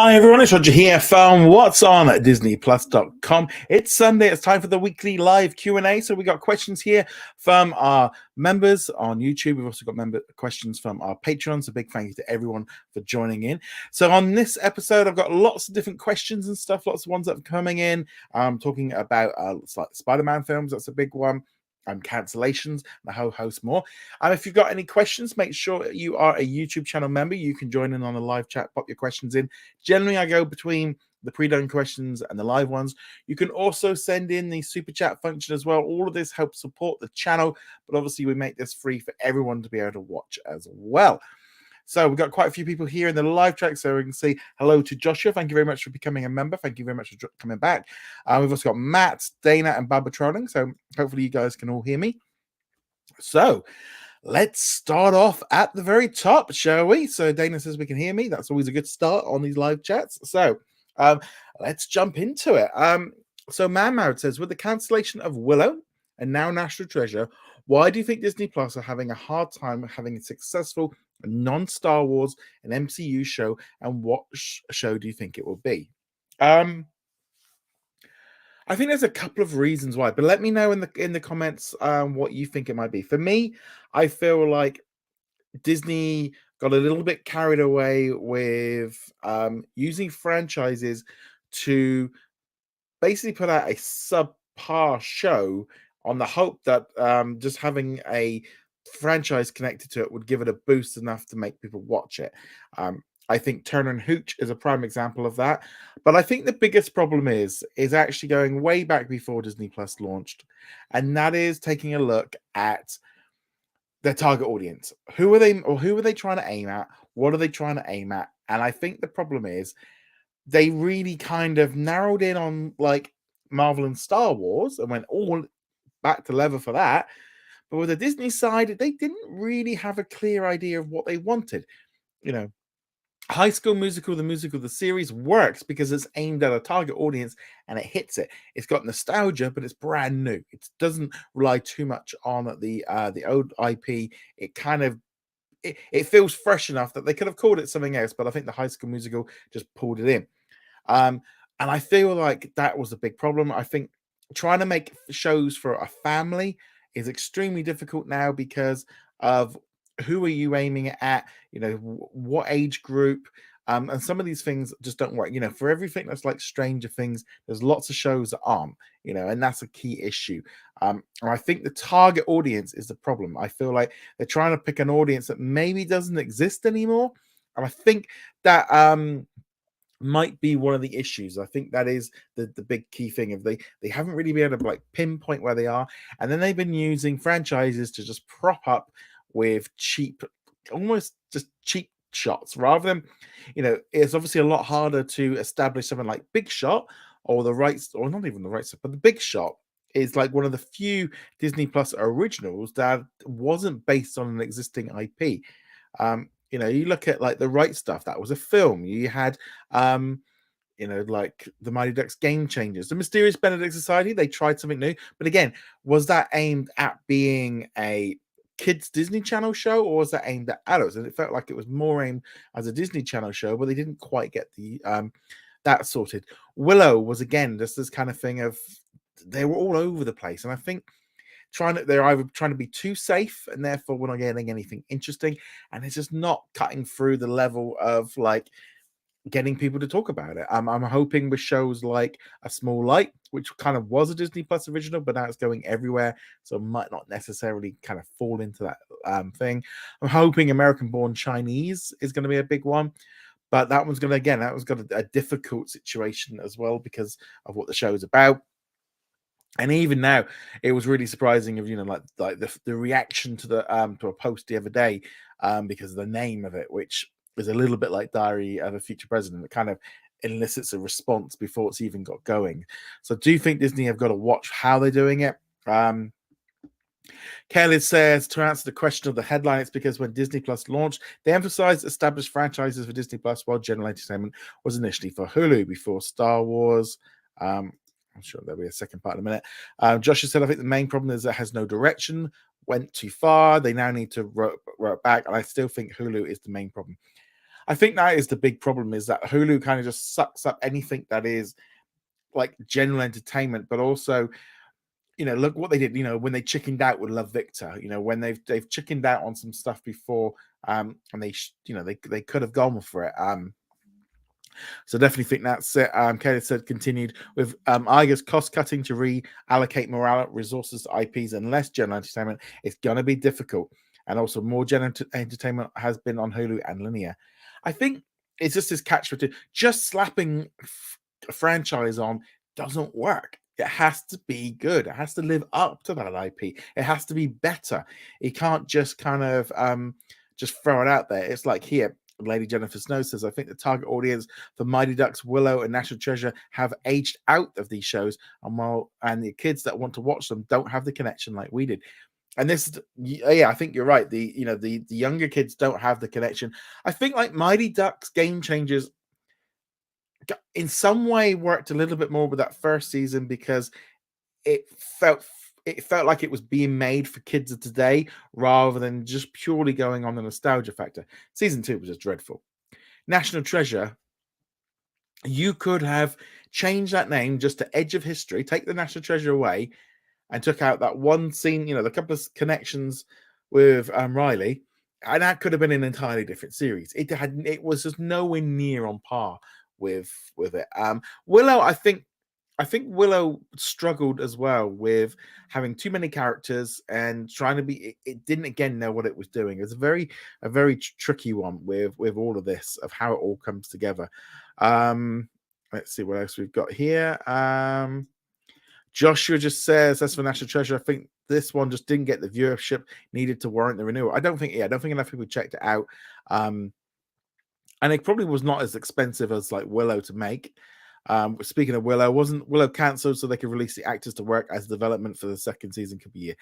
Hi everyone, it's Roger here from What's On at DisneyPlus.com. It's Sunday, it's time for the weekly live Q&A. So we got questions here from our members on YouTube. We've also got member questions from our Patreons. A big thank you to everyone for joining in. So on this episode, I've got lots of different questions and stuff, lots of ones that are coming in. Talking about like SpiderMan films, that's a big one. Cancellations, and a whole host more. And if you've got any questions, make sure you are a YouTube channel member. You can join in on the live chat, pop your questions in. Generally, I go between the pre-done questions and the live ones. You can also send in the super chat function as well. All of this helps support the channel, but obviously we make this free for everyone to be able to watch as well. So we've got quite a few people here in the live track, so we can say hello to Joshua. Thank you very much for becoming a member. Thank you very much for coming back. We've also got Matt, Dana, and Barbara trolling, so hopefully you guys can all hear me. So let's start off at the very top, shall we? So Dana says we can hear me. That's always a good start on these live chats. So let's jump into it. So Man Married says, with the cancellation of Willow and now National Treasure, why do you think Disney Plus are having a hard time having a successful non-Star Wars and MCU show, and what show do you think it will be? I think there's a couple of reasons why, but let me know in the comments what you think it might be. For me, I feel like Disney got a little bit carried away with using franchises to basically put out a subpar show on the hope that just having a franchise connected to it would give it a boost enough to make people watch it. I think Turner and Hooch is a prime example of that. But I think the biggest problem is actually going way back before Disney Plus launched, and that is taking a look at their target audience. Who are they trying to aim at? What are they trying to aim at? And I think the problem is they really kind of narrowed in on like Marvel and Star Wars and went all back to leather for that. But with the Disney side, they didn't really have a clear idea of what they wanted. You know, High School Musical, the series works because it's aimed at a target audience and it hits it. It's got nostalgia, but it's brand new. It doesn't rely too much on the old IP. It kind of it feels fresh enough that they could have called it something else, but I think the High School Musical just pulled it in. And I feel like that was a big problem. I think trying to make shows for a family is extremely difficult now because of who are you aiming at, you know, what age group, and some of these things just don't work. You know, for everything that's like Stranger Things, there's lots of shows that aren't, you know, and that's a key issue. And I think the target audience is the problem. I feel like they're trying to pick an audience that maybe doesn't exist anymore, and I think that might be one of the issues. I think that is the big key thing. If they haven't really been able to like pinpoint where they are, and then they've been using franchises to just prop up with cheap, almost just cheap shots, rather than, you know, it's obviously a lot harder to establish something like Big Shot or the rights, or not even the rights, but the Big Shot is like one of the few Disney Plus originals that wasn't based on an existing IP. You know, you look at like the Right Stuff, that was a film. You had you know, like the Mighty Ducks Game Changers, the Mysterious Benedict Society, they tried something new, but again, was that aimed at being a kids Disney Channel show, or was that aimed at adults? And it felt like it was more aimed as a Disney Channel show, but they didn't quite get the that sorted. Willow was again just this kind of thing of they were all over the place, and I think they're either trying to be too safe and therefore we're not getting anything interesting, and it's just not cutting through the level of like getting people to talk about it. I'm hoping with shows like A Small Light, which kind of was a Disney Plus original, but now it's going everywhere, so it might not necessarily kind of fall into that thing. I'm hoping American-born Chinese is going to be a big one, but that one's going to, again, that one's got a difficult situation as well because of what the show is about. And even now, it was really surprising of, you know, like the reaction to the to a post the other day because of the name of it, which is a little bit like Diary of a Future President. It kind of elicits a response before it's even got going. So do you think Disney have got to watch how they're doing it? Kelly says, to answer the question of the headline, it's because when Disney Plus launched, they emphasized established franchises for Disney Plus, while general entertainment was initially for Hulu before Star Wars. I'm sure there'll be a second part in a minute. Josh has said, I think the main problem is it has no direction, went too far. They now need to roll it back. And I still think Hulu is the main problem. I think that is the big problem, is that Hulu kind of just sucks up anything that is like general entertainment, but also, look what they did, when they chickened out with Love Victor, when they've chickened out on some stuff before, and they could have gone for it. So definitely think that's it. Kelly said continued with I guess cost cutting to reallocate more resources to IPs and less general entertainment. It's gonna be difficult, and also more general entertainment has been on Hulu and linear. I think it's just this catch for two. Just slapping a franchise on doesn't work. It has to be good. It has to live up to that IP. It has to be better. You can't just kind of just throw it out there. It's like here. Lady Jennifer Snow says, I think the target audience for Mighty Ducks, Willow, and National Treasure have aged out of these shows, and the kids that want to watch them don't have the connection like we did. And this, I think you're right. The younger kids don't have the connection. I think like Mighty Ducks Game Changers, in some way, worked a little bit more with that first season because it felt like it was being made for kids of today rather than just purely going on the nostalgia factor. Season 2 was just dreadful. National Treasure, you could have changed that name just to Edge of History, take the National Treasure away, and took out that one scene, the couple of connections with Riley, and that could have been an entirely different series. It was just nowhere near on par with it. Willow, I think Willow struggled as well with having too many characters and trying to be. It didn't again know what it was doing. It was a very tricky one with all of this, of how it all comes together. Let's see what else we've got here. Joshua just says, as for National Treasure, I think this one just didn't get the viewership needed to warrant the renewal. I don't think enough people checked it out. And it probably was not as expensive as like Willow to make. Speaking of Willow, wasn't Willow cancelled so they could release the actors to work as development for the second season could be here?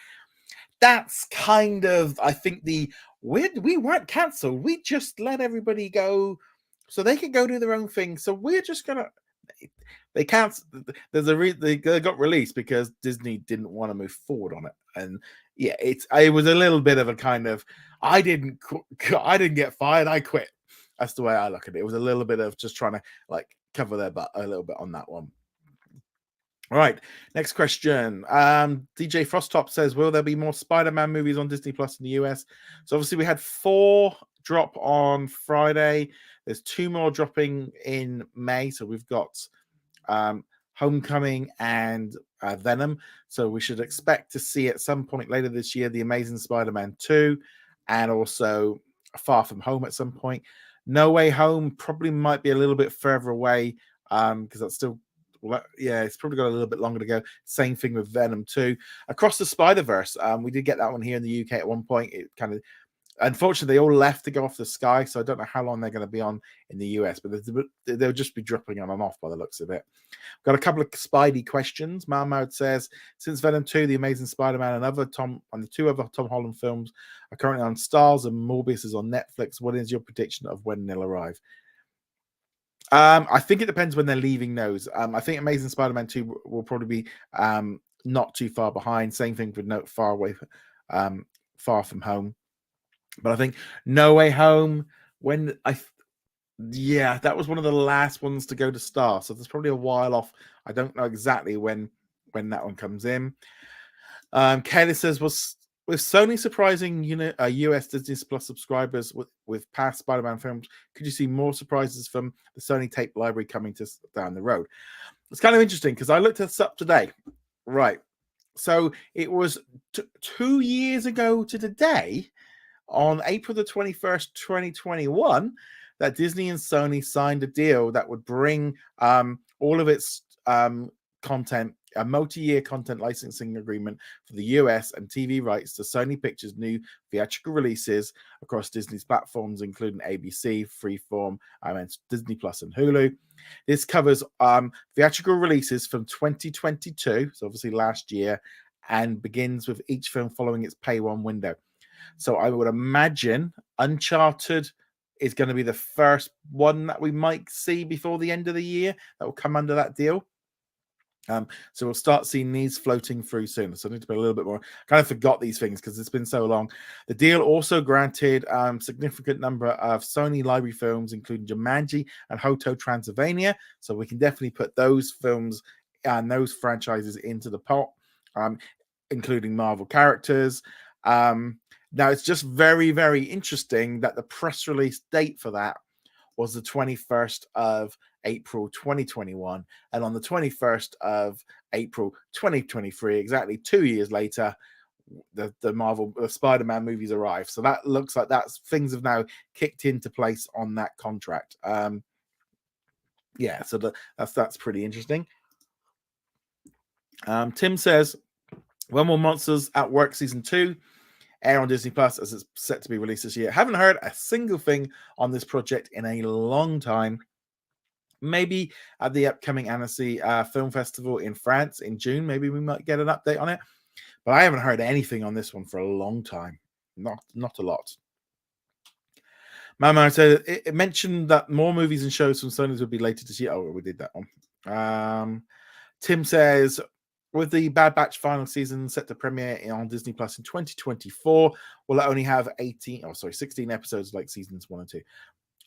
That's kind of, I think, we weren't cancelled. We just let everybody go so they could go do their own thing. So we're just gonna. They canceled. They got released because Disney didn't want to move forward on it, and yeah, it was a little bit of a kind of I didn't get fired, I quit. That's the way I look at it. It was a little bit of just trying to like cover their butt a little bit on that one. All right, next question. DJ Frosttop says, will there be more Spider-Man movies on Disney Plus in the US? So obviously we had 4 drop on Friday. There's 2 more dropping in May. So we've got Homecoming and Venom. So we should expect to see at some point later this year The Amazing Spider-Man 2 and also Far From Home at some point. No Way Home probably might be a little bit further away because that's still, it's probably got a little bit longer to go. Same thing with Venom 2. Across the Spider-Verse, we did get that one here in the UK at one point. It kind of, unfortunately, they all left to go off the sky, so I don't know how long they're going to be on in the US, but they'll just be dropping on and off by the looks of it. Got a couple of Spidey questions. Mahmoud says, since Venom 2, The Amazing Spider-Man, and the 2 other Tom Holland films are currently on Stars and Morbius is on Netflix, what is your prediction of when they'll arrive? I think it depends when they're leaving those. I think Amazing Spider-Man 2 will probably be not too far behind. Same thing with Far From Home. But I think No Way Home, that was one of the last ones to go to Star. So there's probably a while off. I don't know exactly when that one comes in. Kelly says, with Sony surprising US Disney Plus subscribers with past Spider-Man films, could you see more surprises from the Sony tape library coming to down the road? It's kind of interesting because I looked this up today. Right. So it was 2 years ago to today, on April the 21st, 2021, that Disney and Sony signed a deal that would bring all of its content, a multi-year content licensing agreement for the US and TV rights to Sony Pictures' new theatrical releases across Disney's platforms, including ABC, Freeform, and Disney Plus and Hulu. This covers theatrical releases from 2022, so obviously last year, and begins with each film following its Pay 1 window. So I would imagine Uncharted is going to be the first one that we might see before the end of the year that will come under that deal. So we'll start seeing these floating through soon. So I need to be a little bit more. Kind of forgot these things because it's been so long. The deal also granted significant number of Sony library films, including Jumanji and Hotel Transylvania. So we can definitely put those films and those franchises into the pot, including Marvel characters. Now it's just very, very interesting that the press release date for that was the 21st of April 2021. And on the 21st of April 2023, exactly 2 years later, the SpiderMan movies arrived. So that looks like things have now kicked into place on that contract. Yeah, so that's pretty interesting. Tim says, when will Monsters at Work Season 2 air on Disney Plus as it's set to be released this year? Haven't heard a single thing on this project in a long time. Maybe at the upcoming Annecy Film Festival in France in June, maybe we might get an update on it. But I haven't heard anything on this one for a long time. Not a lot. Mama said it mentioned that more movies and shows from Sony would be later this year. Oh, we did that one. Tim says, with the Bad Batch final season set to premiere on Disney Plus in 2024, will it only have 16 episodes like seasons 1 and 2?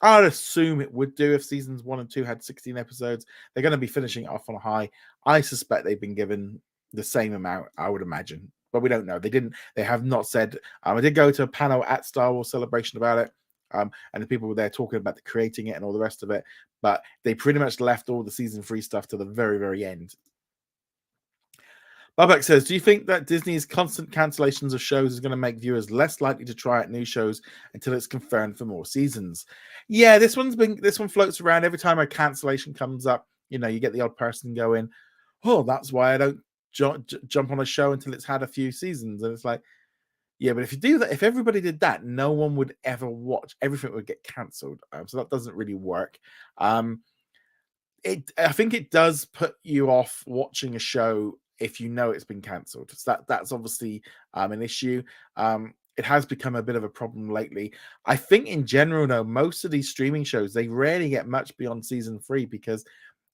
I'd assume it would do if seasons 1 and 2 had 16 episodes. They're going to be finishing it off on a high. I suspect they've been given the same amount, I would imagine, but we don't know. They have not said. I did go to a panel at Star Wars Celebration about it, and the people were there talking about creating it and all the rest of it, but they pretty much left all the season 3 stuff to the very, very end. Babak says, do you think that Disney's constant cancellations of shows is going to make viewers less likely to try out new shows until it's confirmed for more seasons? Yeah, this one floats around every time a cancellation comes up. You get the odd person going, oh, that's why I don't jump on a show until it's had a few seasons. And it's like, yeah, but if you do that, if everybody did that, no one would ever watch. Everything would get cancelled. So that doesn't really work. I think it does put you off watching a show if you know it's been cancelled. So that's obviously an issue. It has become a bit of a problem lately. I think in general, though, most of these streaming shows, they rarely get much beyond season 3 because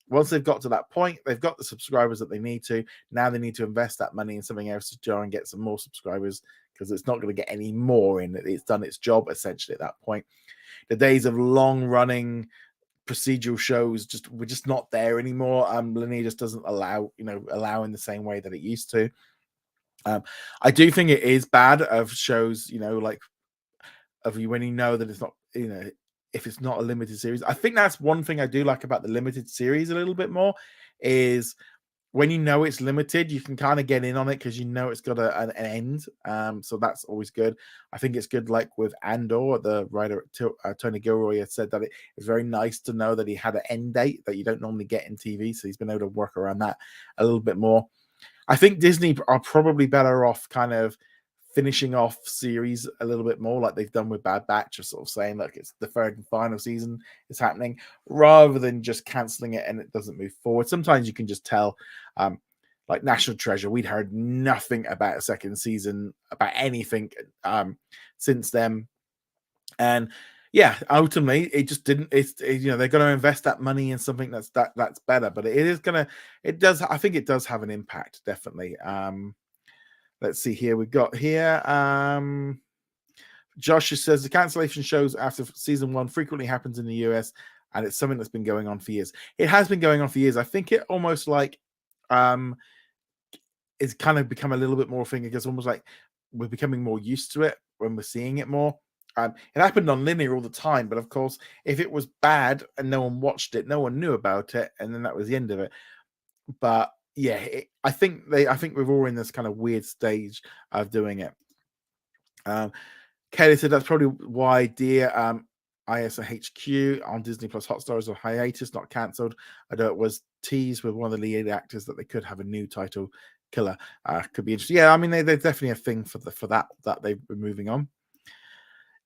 once they've got to that point, they've got the subscribers that they need to. Now they need to invest that money in something else to try and get some more subscribers because it's not going to get any more in it. It's done its job essentially at that point. The days of long-running procedural shows we're just not there anymore. Linear just doesn't allow in the same way that it used to. I do think it is bad of shows, like of when you know that it's not, if it's not a limited series. I think that's one thing I do like about the limited series a little bit more is when you know it's limited, you can kind of get in on it because it's got an end. So that's always good. I think it's good, like with Andor, the writer Tony Gilroy has said that it's very nice to know that he had an end date that you don't normally get in TV. So he's been able to work around that a little bit more. I think Disney are probably better off kind of finishing off series a little bit more like they've done with Bad Batch, or sort of saying, look, it's the third and final season is happening, rather than just cancelling it and it doesn't move forward. Sometimes you can just tell, like National Treasure, we'd heard nothing about a second season, about anything since then. And yeah, ultimately it just didn't. They're going to invest that money in something that's better, but I think it does have an impact, definitely. Let's see here. We've got here. Josh says the cancellation shows after season 1 frequently happens in the US, and it's something that's been going on for years. It has been going on for years. I think it almost like it's kind of become a little bit more thing because almost like we're becoming more used to it when we're seeing it more. It happened on linear all the time, but of course, if it was bad and no one watched it, no one knew about it, and then that was the end of it. But yeah, I think we're all in this kind of weird stage of doing it. Kelly said that's probably why Dear ISHQ on Disney Plus Hotstar is on hiatus, not cancelled. I know it was teased with one of the lead actors that they could have a new title killer. Could be interesting. Yeah, I mean, there's definitely a thing for that they've been moving on.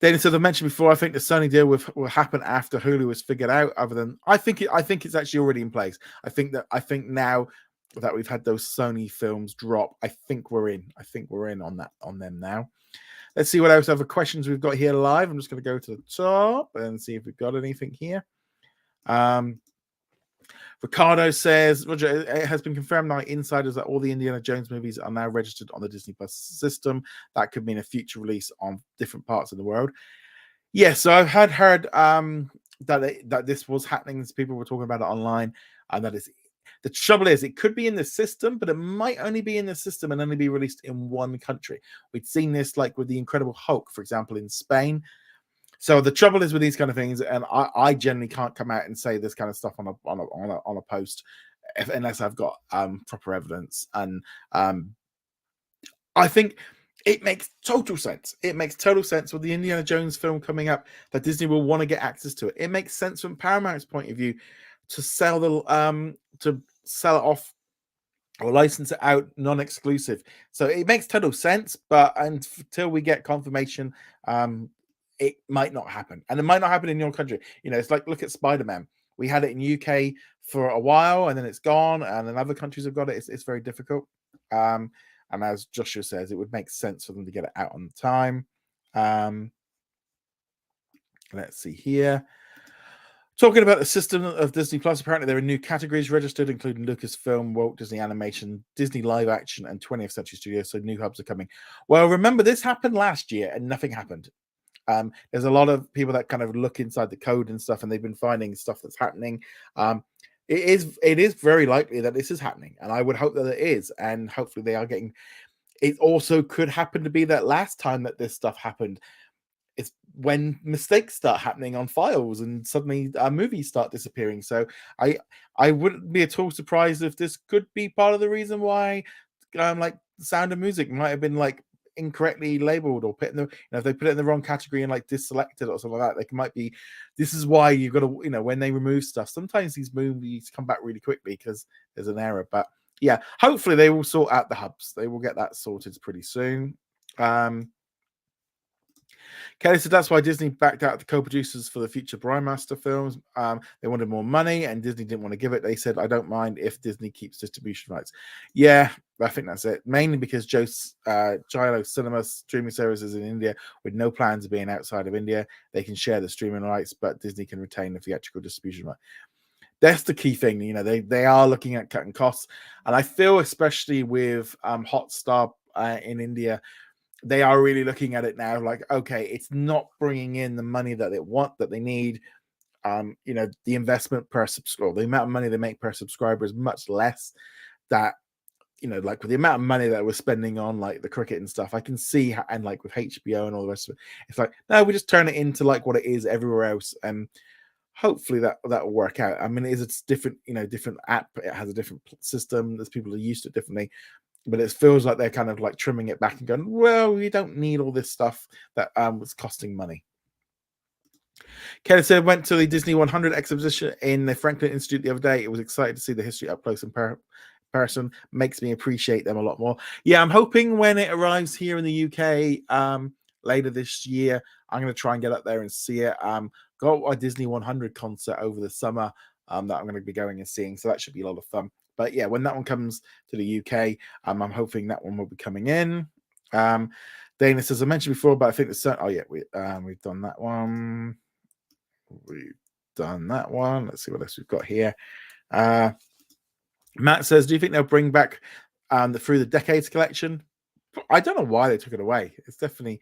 Then, as I mentioned before, I think the Sony deal will happen after Hulu was figured out. Other than I think it's actually already in place. I think now that we've had those Sony films drop, I think we're in on them now. Let's see what else other questions we've got here live. I'm just going to go to the top and see if we've got anything here. Ricardo says, Roger, it has been confirmed by insiders that all the Indiana Jones movies are now registered on the Disney Plus system. That could mean a future release on different parts of the world. Yes, so I've heard that this was happening. People were talking about it online, and that is the trouble is it could be in the system, but it might only be in the system and only be released in one country. We'd seen this like with the Incredible Hulk, for example, in Spain. So the trouble is with these kind of things, and I generally can't come out and say this kind of stuff on a post unless I've got proper evidence. And I think it makes total sense. It makes total sense with the Indiana Jones film coming up that Disney will want to get access to it. It makes sense from Paramount's point of view to sell it off or license it out non-exclusive. So it makes total sense, but until we get confirmation, it might not happen. And it might not happen in your country. You know, it's like, look at SpiderMan. We had it in UK for a while, and then it's gone, and then other countries have got it. It's very difficult. And as Joshua says, it would make sense for them to get it out on time. Let's see here. Talking about the system of Disney Plus, apparently there are new categories registered, including Lucasfilm, Walt Disney Animation, Disney Live Action, and 20th Century Studios. So new hubs are coming. Well, remember, this happened last year and nothing happened. There's a lot of people that kind of look inside the code and stuff, and they've been finding stuff that's happening. It is very likely that this is happening, and I would hope that it is, and hopefully they are getting. It also could happen to be that last time that this stuff happened, it's when mistakes start happening on files, and suddenly movies start disappearing. So I wouldn't be at all surprised if this could be part of the reason why, like Sound of Music might have been like incorrectly labeled or put in the, if they put it in the wrong category and like deselected or something like that, they might be. This is why you've got to, when they remove stuff, sometimes these movies come back really quickly because there's an error. But yeah, hopefully they will sort out the hubs. They will get that sorted pretty soon. Kelly said that's why Disney backed out the co-producers for the future Brewmaster films. They wanted more money, and Disney didn't want to give it. They said, "I don't mind if Disney keeps distribution rights." Yeah, I think that's it. Mainly because Gilo Cinema streaming services in India with no plans of being outside of India. They can share the streaming rights, but Disney can retain the theatrical distribution right. That's the key thing. They are looking at cutting costs, and I feel especially with Hotstar in India, they are really looking at it now like, okay, it's not bringing in the money that they need. The investment per subscriber, the amount of money they make per subscriber is much less. That, like with the amount of money that we're spending on like the cricket and stuff, I can see and like with HBO and all the rest of it, it's like, no, we just turn it into like what it is everywhere else, and hopefully that will work out. I mean, it's different, different app, it has a different system, there's people who are used to it differently. But it feels like they're kind of like trimming it back and going, well, we don't need all this stuff that was costing money. Kelly said, went to the Disney 100 exhibition in the Franklin Institute the other day. It was exciting to see the history up close and person. Makes me appreciate them a lot more. Yeah, I'm hoping when it arrives here in the UK later this year, I'm going to try and get up there and see it. Got a Disney 100 concert over the summer that I'm going to be going and seeing. So that should be a lot of fun. But yeah, when that one comes to the UK, I'm hoping that one will be coming in. Dana says, I mentioned before, but I think we've done that one. Let's see what else we've got here. Matt says, do you think they'll bring back the Through the Decades collection? I don't know why they took it away. It's definitely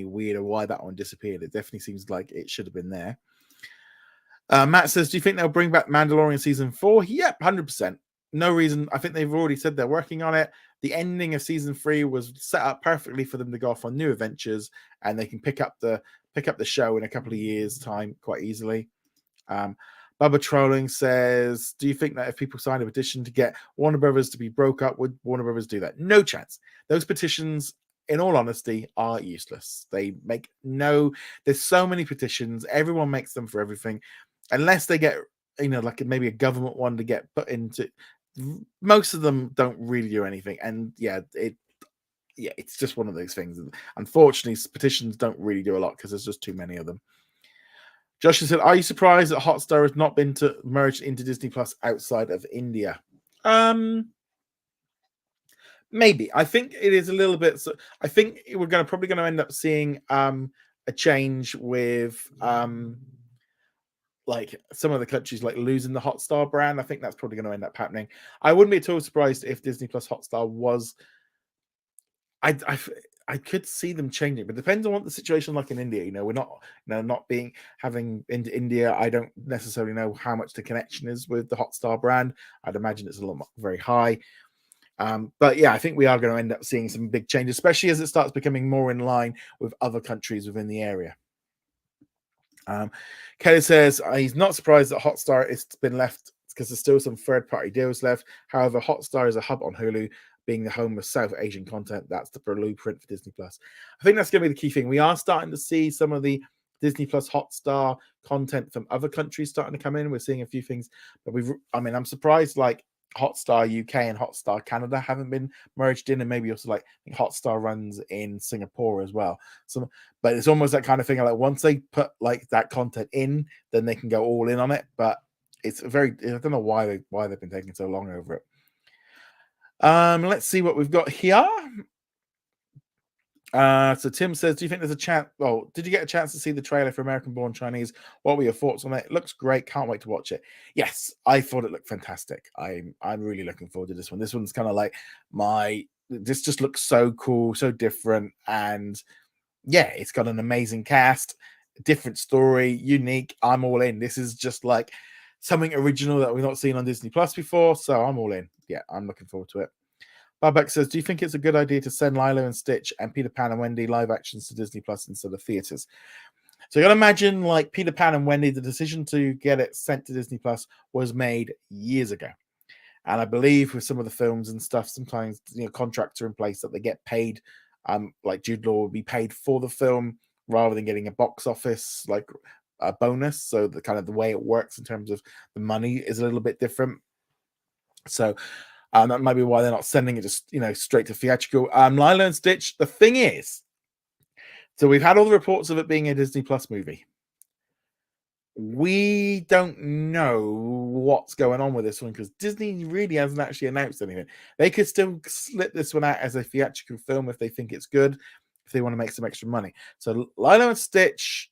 weird why that one disappeared. It definitely seems like it should have been there. Matt says, do you think they'll bring back Mandalorian season 4? Yep, 100%. No reason. I think they've already said they're working on it. The ending of season 3 was set up perfectly for them to go off on new adventures, and they can pick up the show in a couple of years' time quite easily. Bubba Trolling says, do you think that if people sign a petition to get Warner Brothers to be broke up, would Warner Brothers do that? No chance. Those petitions, in all honesty, are useless. They make there's so many petitions. Everyone makes them for everything. Unless they get, like maybe a government one to get put into, most of them don't really do anything. And it's just one of those things. Unfortunately, petitions don't really do a lot because there's just too many of them. Joshua said, are you surprised that Hotstar has not been merged into Disney Plus outside of India? Maybe. I think it is a little bit. So I think we're probably going to end up seeing a change with like some of the countries like losing the Hotstar brand. I think that's probably going to end up happening. I wouldn't be at all surprised if Disney Plus Hotstar was. I could see them changing, but it depends on what the situation like in India. We're not, not being having into India. I don't necessarily know how much the connection is with the Hotstar brand. I'd imagine it's a lot very high. But yeah, I think we are going to end up seeing some big changes, especially as it starts becoming more in line with other countries within the area. Kelly says he's not surprised that Hotstar has been left because there's still some third-party deals left. However, Hotstar is a hub on Hulu, being the home of South Asian content. That's the blueprint for Disney Plus. I think that's going to be the key thing. We are starting to see some of the Disney Plus Hotstar content from other countries starting to come in. We're seeing a few things, but I'm surprised like Hotstar UK and Hotstar Canada haven't been merged in, and maybe also like Hotstar runs in Singapore as well. So, but it's almost that kind of thing. Like once they put like that content in, then they can go all in on it. But it's I don't know why they've been taking so long over it. Let's see what we've got here. So Tim says, do you think there's a chance? Well, did you get a chance to see the trailer for Americanborn Chinese? What were your thoughts on it? It looks great. Can't wait to watch it. Yes, I thought it looked fantastic. I'm really looking forward to this one. This one's kind of like this just looks so cool, so different. And yeah, it's got an amazing cast, different story, unique. I'm all in. This is just like something original that we've not seen on Disney Plus before. So I'm all in. Yeah, I'm looking forward to it. Babak says, do you think it's a good idea to send Lilo and Stitch and Peter Pan and Wendy live actions to Disney Plus instead of theaters? So you got to imagine like Peter Pan and Wendy, the decision to get it sent to Disney Plus was made years ago. And I believe with some of the films and stuff, sometimes contracts are in place that they get paid. Like Jude Law will be paid for the film rather than getting a box office like a bonus. So the kind of the way it works in terms of the money is a little bit different. So that might be why they're not sending it just straight to theatrical. Lilo and Stitch. The thing is, so we've had all the reports of it being a Disney Plus movie. We don't know what's going on with this one because Disney really hasn't actually announced anything. They could still slip this one out as a theatrical film if they think it's good, if they want to make some extra money. So Lilo and Stitch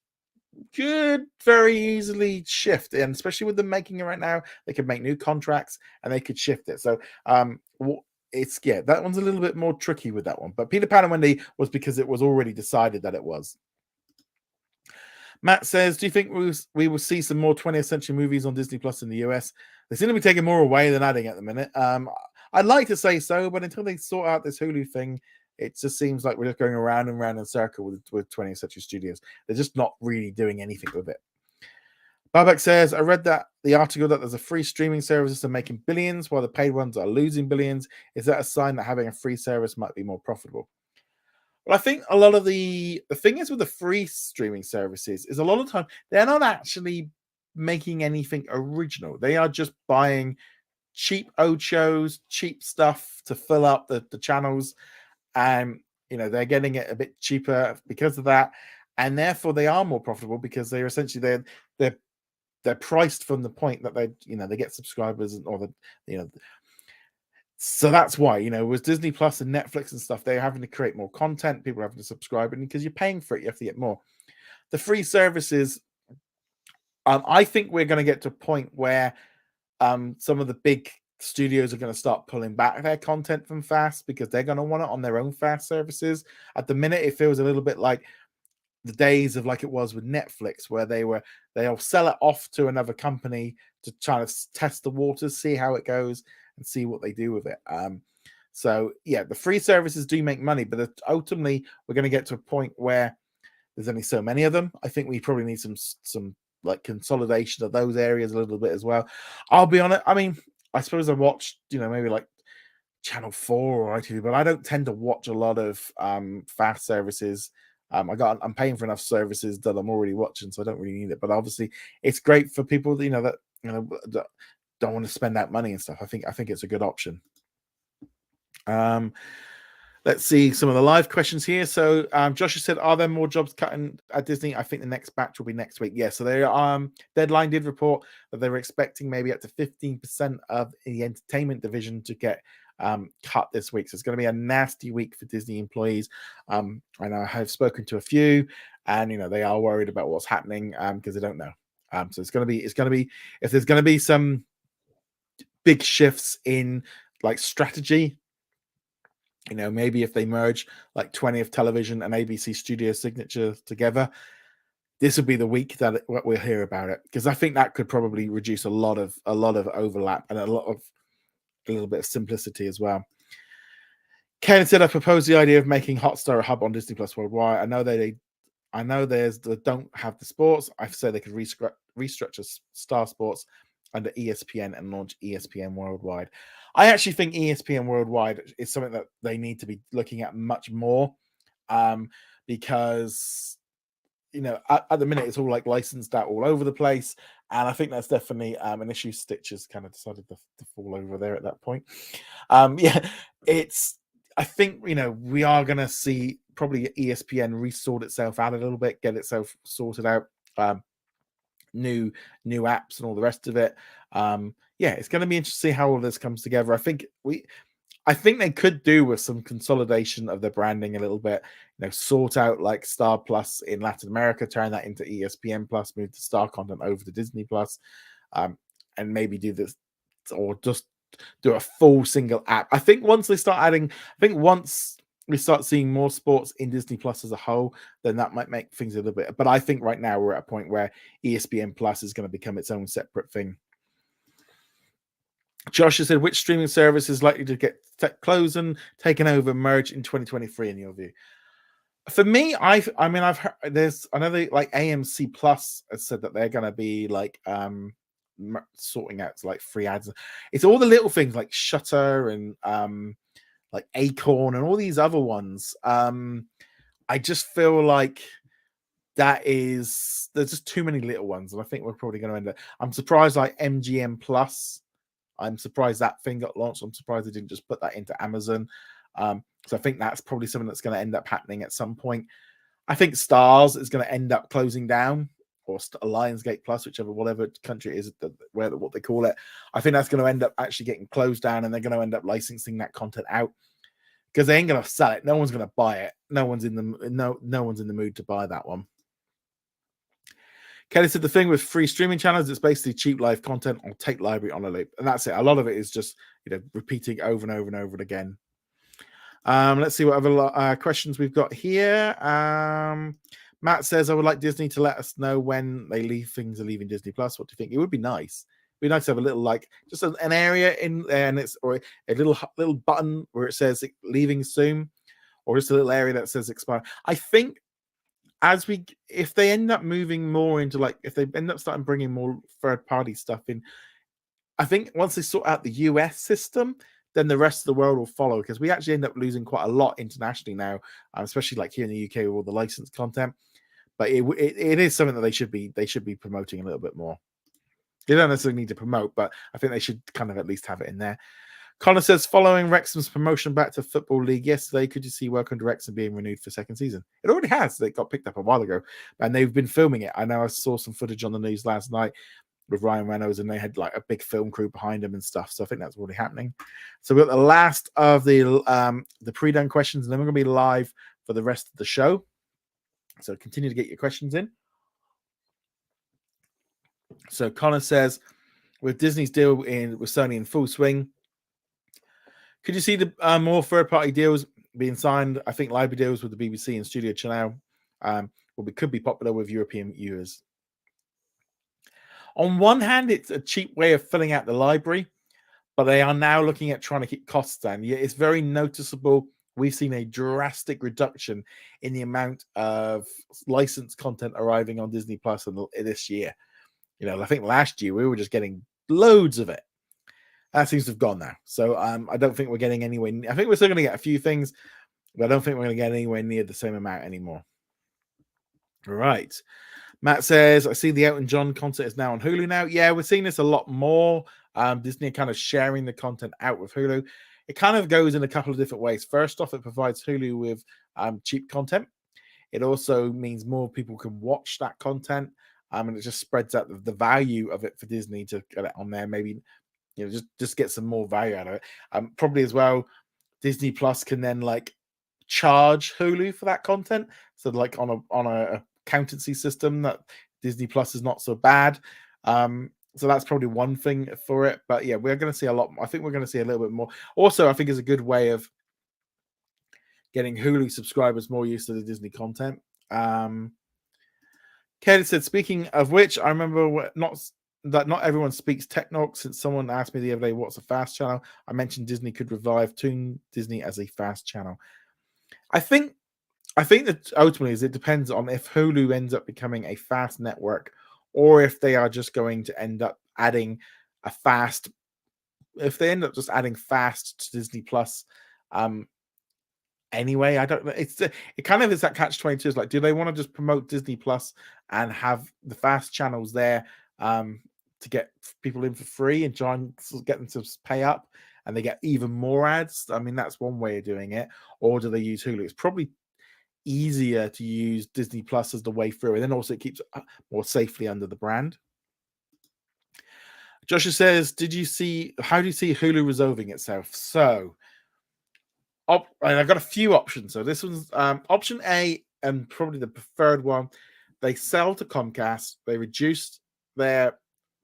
could very easily shift, and especially with them making it right now, they could make new contracts and they could shift it. So that one's a little bit more tricky with that one. But Peter Pan and Wendy was because it was already decided that it was. Matt says, do you think we will see some more 20th century movies on Disney Plus in the US? They seem to be taking more away than adding at the minute. I'd like to say so, but until they sort out this Hulu thing, it just seems like we're just going around and around in a circle with 20th Century Studios. They're just not really doing anything with it. Babak says, I read that the article that there's a free streaming services are making billions while the paid ones are losing billions. Is that a sign that having a free service might be more profitable? Well, I think a lot of the thing is with the free streaming services is a lot of time they're not actually making anything original. They are just buying cheap old shows, cheap stuff to fill up the channels. And they're getting it a bit cheaper because of that, and therefore they are more profitable because they're essentially they're priced from the point that they get subscribers so that's why with Disney Plus and Netflix and stuff, they're having to create more content. People are having to subscribe, and because you're paying for it, you have to get more. The free services, I think we're going to get to a point where some of the big studios are going to start pulling back their content from FAST because they're going to want it on their own FAST services. At the minute, it feels a little bit like the days of like it was with Netflix, where they'll sell it off to another company to try to test the waters, see how it goes, and see what they do with it. So yeah, the free services do make money, but ultimately we're going to get to a point where there's only so many of them. I think we probably need some like consolidation of those areas a little bit as well. I'll be honest. I mean, I suppose I watched, maybe like Channel 4 or ITV, but I don't tend to watch a lot of fast services. I'm paying for enough services that I'm already watching, so I don't really need it. But obviously, it's great for people that that don't want to spend that money and stuff. I think it's a good option. Let's see some of the live questions here. So Joshua said, are there more jobs cutting at Disney? I think the next batch will be next week. Yeah, so Deadline did report that they were expecting maybe up to 15% of the entertainment division to get cut this week. So it's going to be a nasty week for Disney employees. And I have spoken to a few, and they are worried about what's happening because they don't know. So it's going to be if there's going to be some big shifts in like strategy, maybe if they merge like 20th Television and ABC Studio Signature together, this would be the week that we'll hear about it, because I think that could probably reduce a lot of overlap and a little bit of simplicity as well. Ken said, I proposed the idea of making Hotstar a hub on Disney Plus Worldwide. I know they don't have the sports. I say they could restructure Star Sports under ESPN and launch ESPN Worldwide. I actually think ESPN Worldwide is something that they need to be looking at much more, because at the minute it's all like licensed out all over the place, and I think that's definitely an issue. Stitch has kind of decided to fall over there at that point. I think we are going to see probably ESPN resort itself out a little bit, get itself sorted out, new apps and all the rest of it. It's going to be interesting to see how all this comes together. I think they could do with some consolidation of the branding a little bit. Sort out like Star Plus in Latin America, turn that into ESPN Plus, move the Star content over to Disney Plus, and maybe do this, or just do a full single app. I think once we start seeing more sports in Disney Plus as a whole, then that might make things a little bit. But I think right now we're at a point where ESPN Plus is going to become its own separate thing. Josh has said, which streaming service is likely to get closed and taken over, merged in 2023 in your view? For me, I've heard I know they like AMC Plus has said that they're going to be like sorting out like free ads. It's all the little things like Shutter and like Acorn and all these other ones. I just feel like there's just too many little ones, and I think we're probably going to end up. I'm surprised like MGM Plus. I'm surprised that thing got launched. I'm surprised they didn't just put that into Amazon. So I think that's probably something that's going to end up happening at some point. I think Stars is going to end up closing down, or Lionsgate Plus, whatever country it is, what they call it. I think that's going to end up actually getting closed down, and they're going to end up licensing that content out, because they ain't going to sell it. No one's going to buy it. No one's in the mood to buy that one. Kelly said the thing with free streaming channels, it's basically cheap live content or tape library on a loop, and that's it. A lot of it is just repeating over and over and over again. Let's see what other questions we've got here. Matt says, I would like Disney to let us know when things are leaving Disney Plus. What do you think? It would be nice. It'd be nice to have a little just an area in there, and or a little button where it says leaving soon, or just a little area that says expire. I think if they end up moving more into if they end up starting bringing more third-party stuff in, I think once they sort out the US system, then the rest of the world will follow, because we actually end up losing quite a lot internationally now, especially like here in the UK with all the licensed content. But it is something that they should be promoting a little bit more. They don't necessarily need to promote, but I think they should kind of at least have it in there. Connor says, following Wrexham's promotion back to Football League yesterday, could you see work under Wrexham being renewed for second season? It already has. It got picked up a while ago, and they've been filming it. I know I saw some footage on the news last night with Ryan Reynolds, and they had like a big film crew behind them and stuff. So I think that's already happening. So we've got the last of the pre-done questions, and then we're going to be live for the rest of the show. So continue to get your questions in. So Connor says, with Disney's deal with Sony in full swing, could you see the more third-party deals being signed? I think library deals with the BBC and Studio Channel could be popular with European viewers. On one hand, it's a cheap way of filling out the library, but they are now looking at trying to keep costs down. Yeah, it's very noticeable. We've seen a drastic reduction in the amount of licensed content arriving on Disney Plus this year. I think last year we were just getting loads of it. That seems to have gone now. So I don't think we're getting anywhere. I think we're still going to get a few things, but I don't think we're going to get anywhere near the same amount anymore. All right. Matt says, I see the Elton John concert is now on Hulu now. Yeah, we're seeing this a lot more. Disney are kind of sharing the content out with Hulu. It kind of goes in a couple of different ways. First off, it provides Hulu with cheap content. It also means more people can watch that content. And it just spreads out the value of it for Disney to get it on there. Maybe just get some more value out of it. Probably as well, Disney Plus can then charge Hulu for that content. So on a accountancy system that Disney Plus is not so bad. So that's probably one thing for it. But yeah, we're going to see a lot. I think we're going to see a little bit more. Also, I think it's a good way of getting Hulu subscribers more used to the Disney content. Kelly said, speaking of which, I remember not everyone speaks Technog. Since someone asked me the other day what's a fast channel, I mentioned Disney could revive Toon Disney as a fast channel. I think that ultimately it depends on if Hulu ends up becoming a fast network, or if they are just going to end up adding a fast. If they end up just adding fast to Disney Plus, anyway, I don't know. It kind of is that catch-22. Is like, do they want to just promote Disney Plus and have the fast channels there to get people in for free and try and get them to pay up, and they get even more ads? I mean, that's one way of doing it. Or do they use Hulu? It's probably easier to use Disney Plus as the way through, and then also it keeps more safely under the brand. Joshua says, how do you see Hulu resolving itself? So and I've got a few options. So this one's option A, and probably the preferred one. They sell to Comcast, they reduce their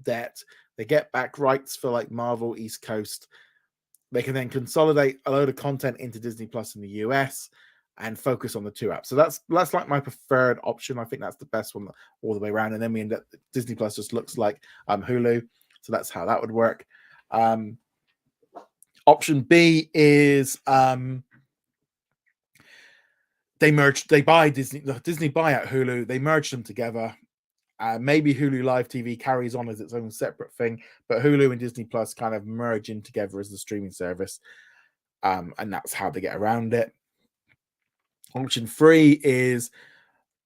debt, they get back rights for like Marvel East Coast, they can then consolidate a load of content into Disney Plus in the US and focus on the two apps. So that's like my preferred option. I think that's the best one all the way around. And then we end up Disney Plus just looks like Hulu. So that's how that would work. Option B is they buy Disney buy out Hulu, they merge them together. Maybe Hulu Live TV carries on as its own separate thing, but Hulu and Disney Plus kind of merge in together as the streaming service. And that's how they get around it. Option 3 is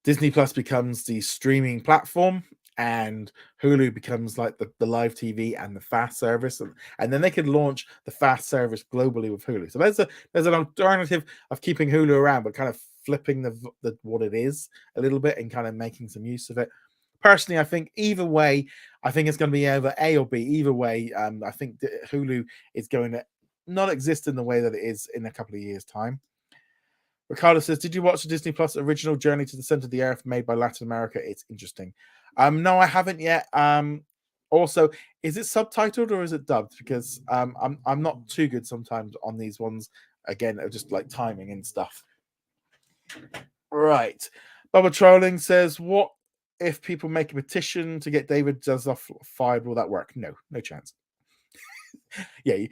Disney Plus becomes the streaming platform, and Hulu becomes like the live TV and the fast service, and then they can launch the fast service globally with Hulu. So there's an alternative of keeping Hulu around, but kind of flipping the what it is a little bit and kind of making some use of it. Personally, I think either way, I think it's going to be either A or B. Either way, I think Hulu is going to not exist in the way that it is in a couple of years' time. Ricardo says, did you watch the Disney Plus original Journey to the Center of the Earth made by Latin America? It's interesting. No, I haven't yet. Also, is it subtitled or is it dubbed? Because I'm not too good sometimes on these ones. Again, just like timing and stuff. Right. Bubba Trolling says, what if people make a petition to get David Zaslav fired? Will that work? No chance. They're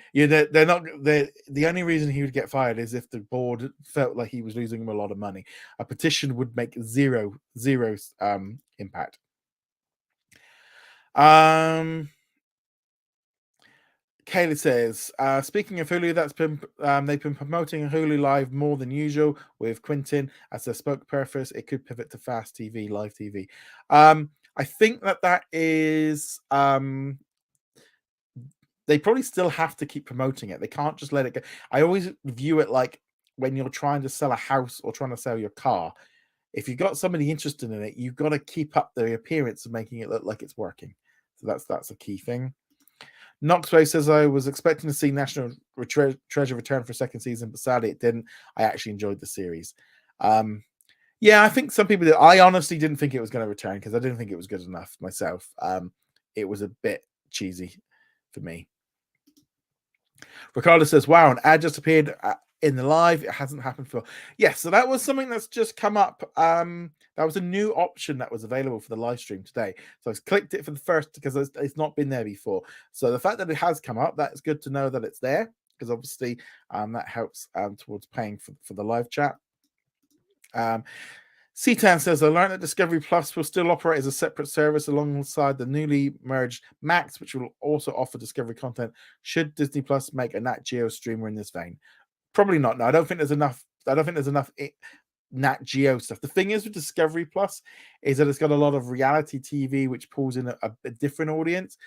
not. The only reason he would get fired is if the board felt like he was losing him a lot of money. A petition would make zero impact. Kayla says, speaking of Hulu, they've been promoting Hulu Live more than usual with Quentin as their spokesperson. It could pivot to fast TV, live TV. I think that is they probably still have to keep promoting it. They can't just let it go. I always view it like when you're trying to sell a house or trying to sell your car. If you've got somebody interested in it, you've got to keep up the appearance of making it look like it's working. So that's a key thing. Knoxville says, I was expecting to see National Treasure return for a second season, but sadly it didn't. I actually enjoyed the series. Yeah, I think some people did. I honestly didn't think it was going to return because I didn't think it was good enough myself. It was a bit cheesy for me. Ricardo says, wow, an ad just appeared in the live. It hasn't happened before. Yes, so that was something that's just come up. That was a new option that was available for the live stream today. So I clicked it for the first because it's not been there before. So the fact that it has come up, that's good to know that it's there, because obviously that helps towards paying for the live chat. Citan says, I learned that Discovery Plus will still operate as a separate service alongside the newly merged Max, which will also offer Discovery content. Should Disney Plus make a Nat Geo streamer in this vein? Probably not. No, I don't think there's enough. Nat Geo stuff. The thing is with Discovery Plus is that it's got a lot of reality TV, which pulls in a different audience.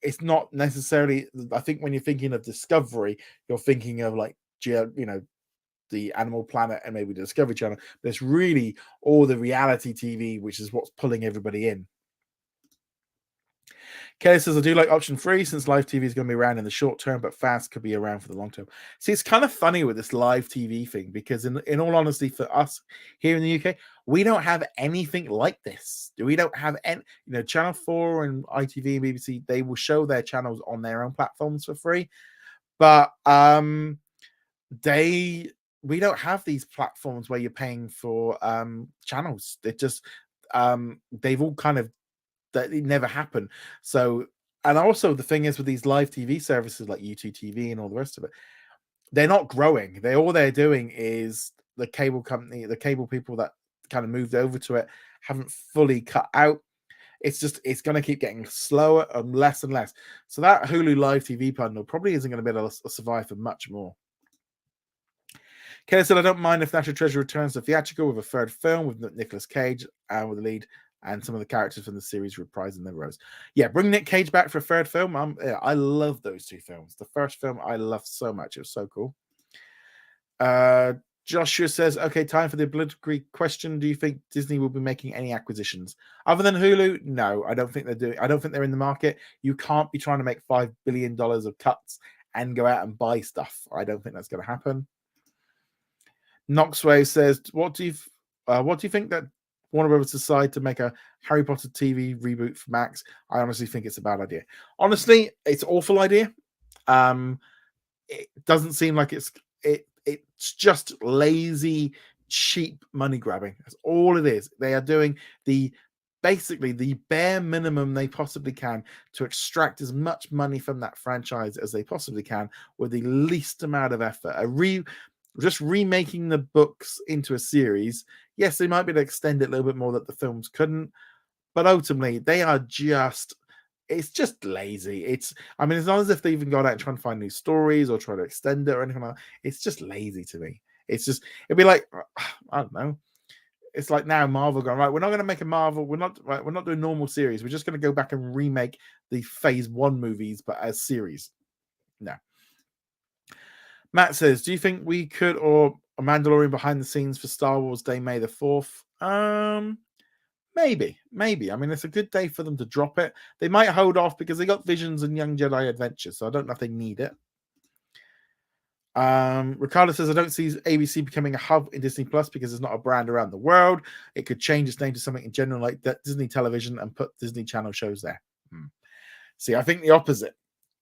It's not necessarily. I think when you're thinking of Discovery, you're thinking of like Geo, the Animal Planet and maybe the Discovery Channel, but it's really all the reality TV, which is what's pulling everybody in. Kelly says, I do like option 3 since live TV is going to be around in the short term, but fast could be around for the long term. See, it's kind of funny with this live TV thing because, in all honesty, for us here in the UK, we don't have anything like this. We don't have any, Channel 4 and ITV and BBC, they will show their channels on their own platforms for free. But we don't have these platforms where you're paying for channels. It just they've all kind of that it never happened. So, and also the thing is with these live TV services like YouTube TV and all the rest of it, they're not growing. All they're doing is the cable company, the cable people that kind of moved over to it haven't fully cut out. It's going to keep getting slower and less. So that Hulu live TV bundle probably isn't going to be able to survive for much more. Kelly said, I don't mind if National Treasure returns to theatrical with a third film with Nicolas Cage with the lead and some of the characters from the series reprising their roles. Yeah, bring Nick Cage back for a third film. I love those two films. The first film I loved so much. It was so cool. Joshua says, okay, time for the obligatory question. Do you think Disney will be making any acquisitions? Other than Hulu? No, I don't think they're doing. I don't think they're in the market. You can't be trying to make $5 billion of cuts and go out and buy stuff. I don't think that's going to happen. Knoxville says, what do you think that Warner Brothers decide to make a Harry Potter TV reboot for Max? I honestly think it's a bad idea. Honestly, it's an awful idea. It doesn't seem like it's just lazy, cheap money grabbing. That's all it is. They are doing basically the bare minimum they possibly can to extract as much money from that franchise as they possibly can with the least amount of effort. Just remaking the books into a series. Yes, they might be able to extend it a little bit more that the films couldn't, but ultimately they are it's just lazy. It's not as if they even got out and trying to find new stories or try to extend it or anything like that. It's just lazy to me. It'd be like, I don't know. It's like now Marvel going, right, we're not going to make a Marvel. We're not doing normal series. We're just going to go back and remake the Phase 1 movies, but as series. No. Matt says, do you think we could, or a Mandalorian behind the scenes for Star Wars Day, May the 4th? Maybe. It's a good day for them to drop it. They might hold off because they got Visions and Young Jedi Adventures, so I don't know if they need it. Ricardo says, I don't see ABC becoming a hub in Disney Plus because it's not a brand around the world. It could change its name to something in general like Disney Television and put Disney Channel shows there. See, I think the opposite.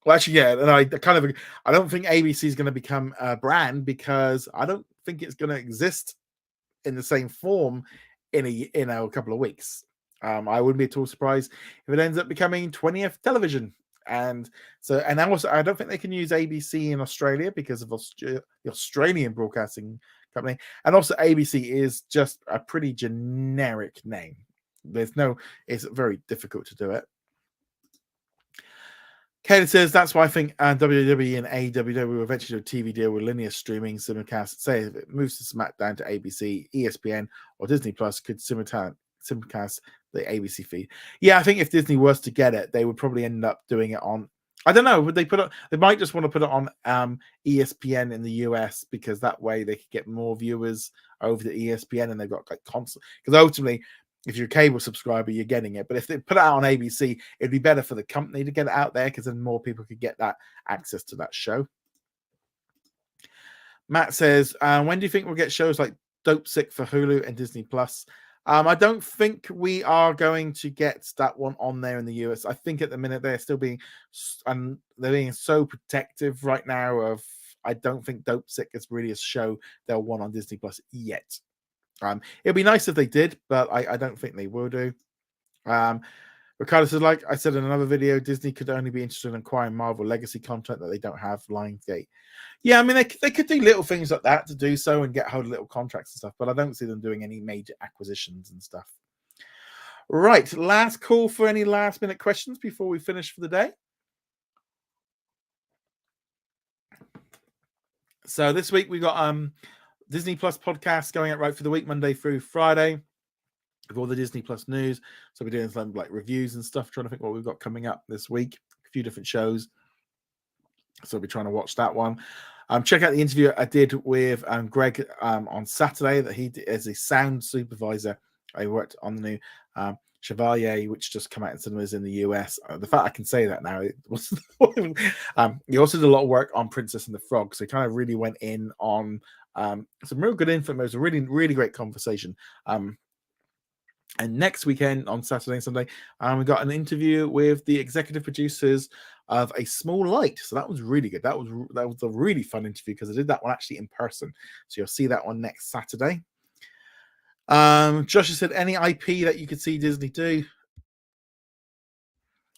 Well, actually, yeah, and I don't think ABC is going to become a brand because I don't think it's going to exist in the same form in a couple of weeks. I wouldn't be at all surprised if it ends up becoming 20th television. And also, I don't think they can use ABC in Australia because of the Australian broadcasting company. And also, ABC is just a pretty generic name. It's very difficult to do it. Kaden says, that's why I think WWE and AEW will eventually do a TV deal with linear streaming simulcast. Say if it moves to SmackDown to ABC, ESPN, or Disney Plus could simulcast the ABC feed. Yeah, I think if Disney was to get it, they would probably end up doing it on, I don't know, would they put it, they might just want to put it on ESPN in the US because that way they could get more viewers over to ESPN and they've got like constant, because ultimately, if you're a cable subscriber, you're getting it. But if they put it out on ABC, it'd be better for the company to get it out there because then more people could get that access to that show. Matt says, when do you think we'll get shows like Dope Sick for Hulu and Disney Plus? I don't think we are going to get that one on there in the US. I think at the minute they're still being so protective right now of, I don't think Dope Sick is really a show they'll want on Disney Plus yet. It'd be nice if they did, but I don't think they will do. Ricardo says, like I said in another video, Disney could only be interested in acquiring Marvel legacy content that they don't have. Lionsgate. Yeah, they could do little things like that to do so and get hold of little contracts and stuff, but I don't see them doing any major acquisitions and stuff. Right, last call for any last minute questions before we finish for the day. So this week we got Disney Plus podcasts going out right for the week, Monday through Friday, with all the Disney Plus news. So we're doing some like reviews and stuff, trying to think what we've got coming up this week. A few different shows. So we'll be trying to watch that one. Check out the interview I did with Greg on Saturday that he is a sound supervisor. I worked on the new Chevalier, which just come out in cinemas in the US. The fact I can say that now, it was. He also did a lot of work on Princess and the Frog, so he kind of really went in on some real good info. It was a really, really great conversation. And next weekend on Saturday and Sunday, we got an interview with the executive producers of A Small Light. So that was really good. That was a really fun interview because I did that one actually in person. So you'll see that one next Saturday. Josh has said, any IP that you could see Disney do?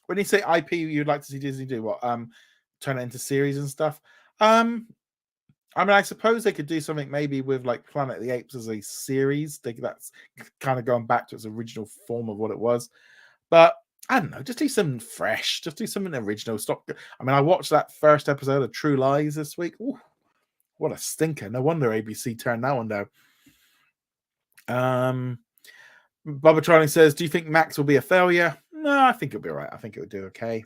When you say IP, you'd like to see Disney do what? Turn it into series and stuff. I mean, I suppose they could do something maybe with like Planet of the Apes as a series. That's kind of going back to its original form of what it was. But I don't know, just do something fresh. Just do something original. Stop. I mean, I watched that first episode of True Lies this week. Ooh, what a stinker. No wonder ABC turned that one down. Bubba Trilling says, do you think Max will be a failure? No, I think it'll be all right. I think it'll do okay.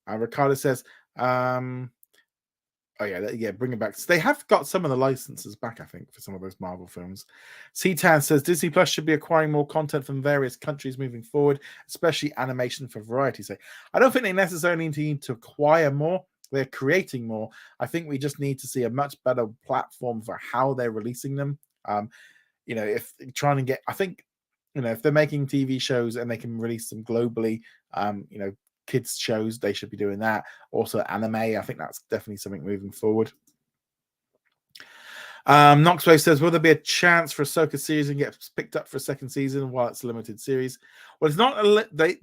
Ricardo says, oh yeah, bring it back. So they have got some of the licenses back, I think, for some of those Marvel films. C-Tan says, Disney Plus should be acquiring more content from various countries moving forward, especially animation for variety's sake. I don't think they necessarily need to acquire more. They're creating more. I think we just need to see a much better platform for how they're releasing them. If trying to get, I think, if they're making TV shows and they can release them globally, kids shows, they should be doing that. Also anime, I think that's definitely something moving forward. Knoxville says, will there be a chance for Ahsoka series and get picked up for a second season while it's a limited series? Well, it's not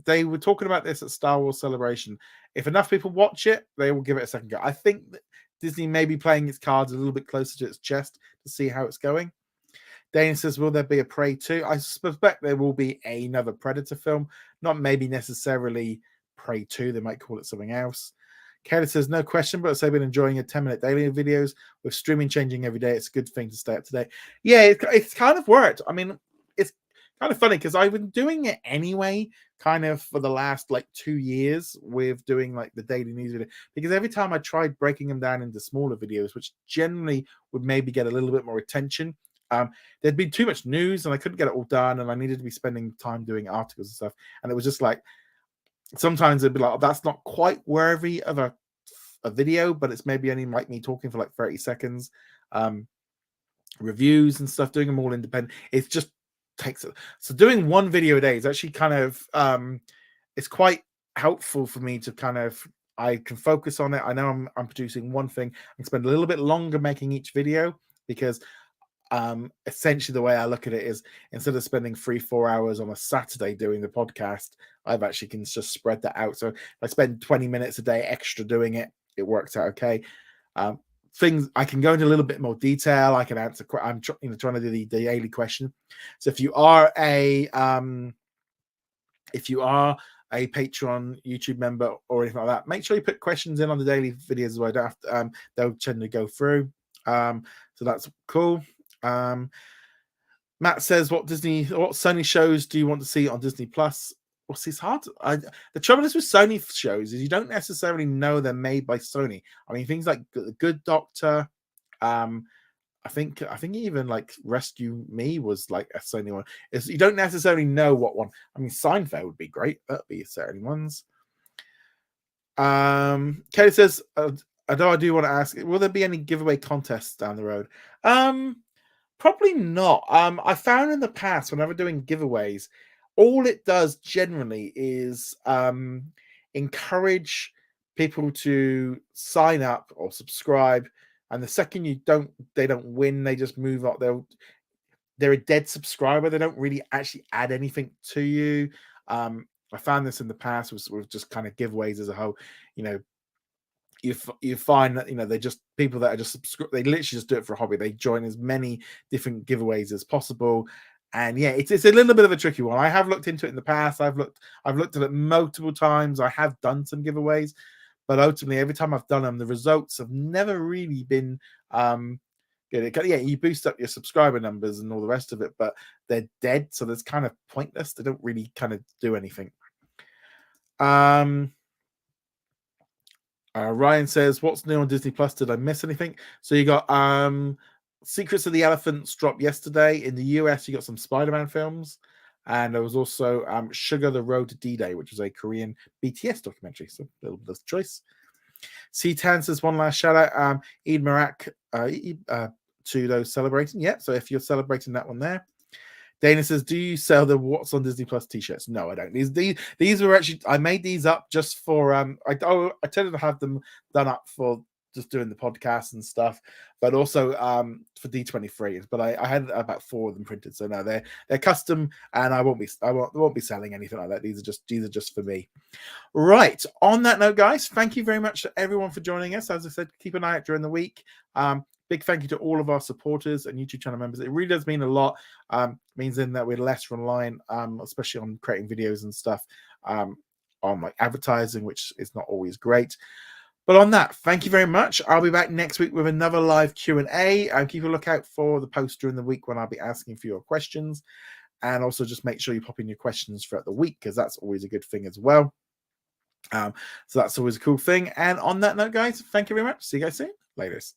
they were talking about this at Star Wars Celebration. If enough people watch it, they will give it a second go. I think that Disney may be playing its cards a little bit closer to its chest to see how it's going. Dana says, will there be a Prey 2? I suspect there will be another Predator film, not maybe necessarily Prey 2. They might call it something else. Kayla says, no question, but I've been enjoying your 10-minute daily videos. With streaming changing every day, it's a good thing to stay up to date. Yeah, it's kind of worked. I mean, it's kind of funny because I've been doing it anyway, kind of for the last 2 years with doing the daily news video. Because every time I tried breaking them down into smaller videos, which generally would maybe get a little bit more attention, there'd been too much news and I couldn't get it all done, and I needed to be spending time doing articles and stuff. And it was just sometimes it'd be that's not quite worthy of a video, but it's maybe only me talking for 30 seconds. Reviews and stuff, doing them all independent, it just takes it. So doing one video a day is actually kind of it's quite helpful for me to I can focus on it. I know I'm producing one thing and spend a little bit longer making each video, because essentially the way I look at it is, instead of spending 3-4 hours on a Saturday doing the podcast, I've actually can just spread that out. So if I spend 20 minutes a day extra doing it, it works out okay. Things I can go into a little bit more detail. I can answer. I'm trying to do the daily question. So if you are a Patreon YouTube member or anything like that, make sure you put questions in on the daily videos as well. I don't have to, they'll tend to go through. So that's cool. Matt says, what Sony shows do you want to see on Disney Plus? Well, see, it's hard. The trouble is with Sony shows is you don't necessarily know they're made by Sony. I mean, things like The Good Doctor, I think even Rescue Me was a Sony one. You don't necessarily know what one. I mean, Seinfeld would be great. That'd be certain ones. Kelly says, although I do want to ask, will there be any giveaway contests down the road? Probably not. I found in the past, whenever doing giveaways, all it does generally is encourage people to sign up or subscribe, and the second they don't win, they just move up. They're a dead subscriber. They don't really actually add anything to you. I found this in the past with just kind of giveaways as a whole. You find that they're just people that are just they literally just do it for a hobby. They join as many different giveaways as possible, and yeah, it's a little bit of a tricky one. I have looked into it in the past. I've looked at it multiple times. I have done some giveaways, but ultimately every time I've done them, the results have never really been good. Yeah, you boost up your subscriber numbers and all the rest of it, but they're dead, so that's kind of pointless. They don't really kind of do anything. Ryan says, what's new on Disney Plus? Did I miss anything? So you got Secrets of the Elephants dropped yesterday. In the US, you got some SpiderMan films. And there was also Sugar: The Road to D-Day, which was a Korean BTS documentary. So a little bit of choice. C-Tan says one last shout out. Eid Marak to those celebrating. Yeah, so if you're celebrating that one there. Dana says, do you sell the What's on Disney Plus t-shirts? No, I don't. These were actually, I made these up just for I tended to have them done up for just doing the podcast and stuff, but also for D23. But I had about 4 of them printed, so no, they're custom, and I won't be selling anything like that. These are just for me. Right. On that note, guys, thank you very much to everyone for joining us. As I said, keep an eye out during the week. Big thank you to all of our supporters and YouTube channel members. It really does mean a lot. Means then that we're less reliant, especially on creating videos and stuff, on like advertising, which is not always great. But on that, thank you very much. I'll be back next week with another live Q&A. Keep a lookout for the post during the week when I'll be asking for your questions. And also just make sure you pop in your questions throughout the week, because that's always a good thing as well. So that's always a cool thing. And on that note, guys, thank you very much. See you guys soon. Laters.